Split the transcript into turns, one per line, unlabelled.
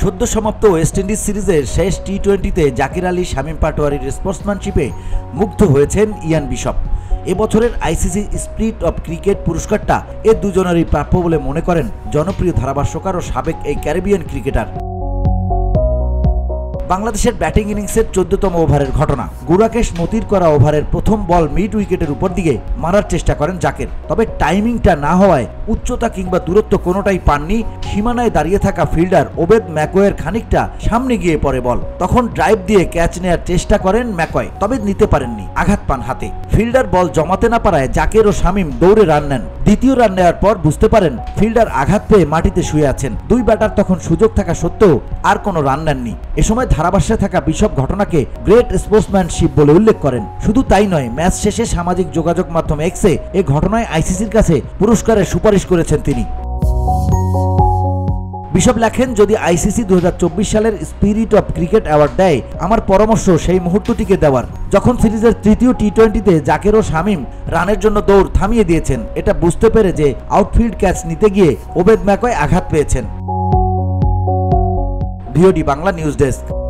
সদ্য সমাপ্ত West Indies সিরিজের শেষ টি-20তে জাকির আলী শামীম পাটোয়ারির স্পোর্টসম্যানশিপে মুগ্ধ হয়েছেন ইয়ান বিশপ। এবছরের আইসিসি স্পিরিট অব ক্রিকেট পুরস্কারটা এ দুজনেরই প্রাপ্য বলে মনে করেন জনপ্রিয় ধারাভাষ্যকার ও সাবেক এই ক্যারিবিয়ান ক্রিকেটার। বাংলাদেশের ব্যাটিং ইনিংসের 14তম ওভারের ঘটনা। গুরাকেশ মতির করা ওভারের প্রথম বল মিড উইকেটের উপর দিকে মারার চেষ্টা করেন জাকির, তবে টাইমিংটা না হওয়ায় উচ্চতা কিংবা দূরত্ব কোনোটাই পাননি সীমানায় দাঁড়িয়ে থাকা ফিল্ডার ওবেদ ম্যাকওয়ের। খানিকটা সামনে গিয়ে পড়ে বল, তখন ড্রাইভ দিয়ে ক্যাচ নেয়ার চেষ্টা করেন ম্যাকওয়ে, তবে নিতে পারেননি, আঘাত পান হাতে। ফিল্ডার বল জমাতে না পারায় জাকির ও শামীম দৌড়ে রান নেন। দ্বিতীয় রান নেওয়ার পর বুঝতে পারেন ফিল্ডার আঘাত পেয়ে মাটিতে শুয়ে আছেন। দুই ব্যাটার তখন সুযোগ থাকা সত্ত্বেও আর কোনো রান নেননি। এ সময় ধারাভাষ্যে থাকা বিশপ ঘটনাকে গ্রেট স্পোর্টসম্যানশিপ বলে উল্লেখ করেন। শুধু তাই নয়, ম্যাচ শেষে সামাজিক যোগাযোগ মাধ্যম এক্সে এ ঘটনায় আইসিসির কাছে পুরস্কারের সুপারিশ করেছেন তিনি। বিশপ লেখেন, যদি আইসিসি 2024 সালের স্পিরিট অব ক্রিকেট অ্যাওয়ার্ড দেয়, আমার পরামর্শ সেই মুহূর্তটিকে দেওয়ার, যখন সিরিজের তৃতীয় টি-20তে জাকির ও শামীম রানের জন্য দৌড় থামিয়ে দিয়েছেন, এটা বুঝতে পেরে যে আউটফিল্ড ক্যাচ নিতে গিয়ে ওবেদ ম্যাকওয়ে আঘাত পেয়েছেন। VOD Bangla news desk.